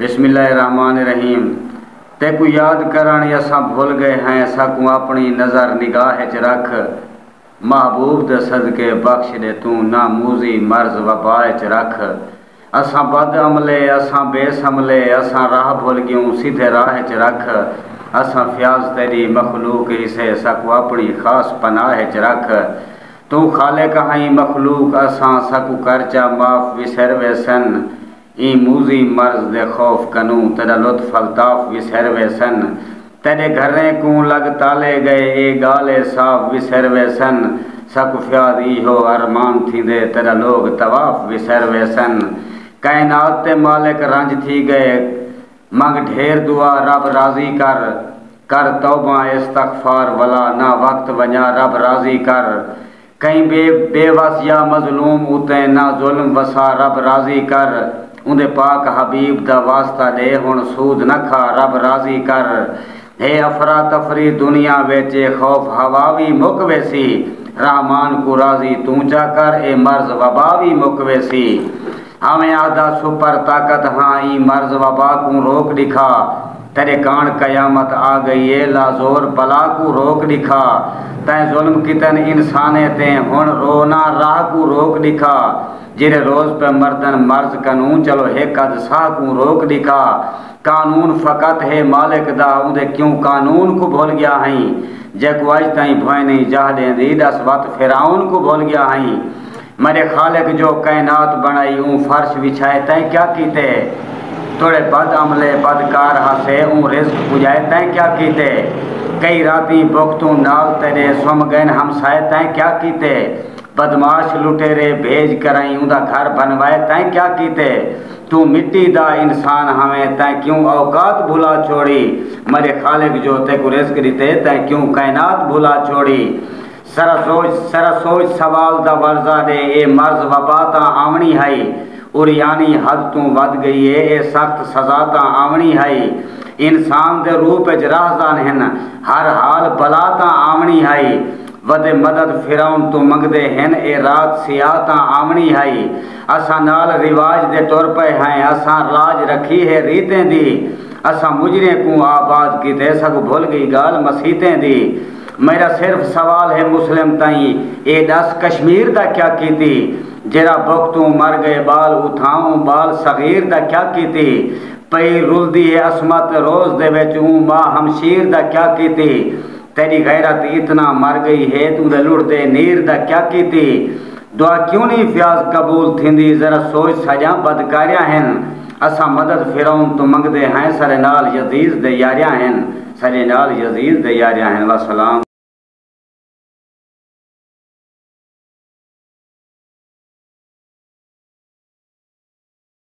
بسم اللہ الرحمن الرحیم۔ تے کو یاد کرن اساں بھول گئے ہیں، ساکوں اپنی نظر نگاہ چ رکھ، محبوب دے صدقے بخش دے تو ناموزی مرض وبا چ رکھ۔ اساں بد عملے، اساں بے سملے، اساں راہ بھول گیوں سیدھے راہ چ رکھ۔ اساں فیاض تیری مخلوق اسے ساکوں اپنی خاص پناہ چ رکھ۔ تو خالق ہیں مخلوق اساں ساکوں کرچا معاف وسر ویسن، ای موزی مرض دے خوف کنوں تیرا لطف الطاف وسر ویسن۔ تیرے گھریں کوں لگ تالے گئے اے گالے صاف وسر ویسن، ساکو فیاد ایہو ارمان تھی دے تیرا لوگ طواف وسر ویسن۔ کائنات تے مالک رنج تھی گئے منگ ڈھیر دعا رب راضی کر توبہ استغفار ولا نہ وقت ونجا رب راضی کر۔ کہیں بے وس یا مظلوم اتیں نہ ظلم وسا رب راضی کر۔ اندے پاک حبیب دا واسطہ دے ہن سود نہ کھا رب راضی کر۔ ہے افراتفری دنیا ویچے خوف ہواوی مک ویسی، رحمان کو راضی تو جا کر اے مرض وباوی مک ویسی۔ ہمیں آدھا سپر طاقت ہاں ای مرض وبا کو روک دکھا، تیرے کان قیامت آ گئی اے لازور بلا کو روک دکھا۔ تیں ظلم کتن انسانے تیں ہن رونا راہ کو روک دکھا، جرے روز پہ مردن مرض کنوں چلو ہے قد ساہ کو روک دکھا۔ قانون فقط ہے مالک دا اندے کیوں قانون کو بھول گیا ہیں، جے کو آج تائیں بھوئے نہیں جاہ دیں دی دس وقت فرعون کو بھول گیا ہیں۔ میرے خالق جو کائنات بنائی اون فرش بچھائے تائیں کیا کیتے، توڑے بد عملے بدکار ہاسے اون رزق پجائے تائیں کیا کیتے۔ کئی راتیں بختوں نال تیرے سم گئن ہمسائے تائیں کیا کیتے، بدماش لٹیرے بھیج کرائیں اوندا گھر بنوائے تائیں کیا کیتے۔ تو مٹی دا انسان ہمیں تائیں کیوں اوقات بھلا چھوڑی، میرے خالق جو تے کو رزق دیتے تائیں کیوں کائنات بھلا چھوڑی۔ سرا سوچ سوال دا ورزہ دے اے مرض وبا تا آمنی ہے، اوریانی حد تو ود گئی اے سخت سزا تا آمنی ہے۔ انسان دے روپ اچ راہزان ہیں ہر حال بلا تا آمنی ہے، ود مدد فرعون تو منگدے ہیں اے رات سیاہ تا آمنی ہے۔ اساں نال رواج دے ٹر پے ہیں، اساں راج رکھی ہے ریتیں دی، اساں مجرے کو آباد کیتے سگو بھول گئی گال مسیتیں دی۔ میرا صرف سوال ہے مسلم تائیں اے دس کشمیر دا کیا کیتی، جرا بختوں مر گئے بال اٹھاؤں بال صغیر دا کیا کیتی۔ پئی رول دی ہے عصمت روز دے وچ اون ماں ہمشیر دا کیا کیتی۔ تیری غیرت اتنا مر گئی ہے تو دے لڑ دے نیر دا کیا کیتی۔ دعا کیوں نہیں فیاض قبول تھیندی ذرا سوچ سجاں بدکاریاں ہیں، اساں مدد فرعون تو منگدے ہیں سرے نال یزید دے یاریاں ہیں، سرے نال یزید دے یاریاں ہیں۔ والسلام۔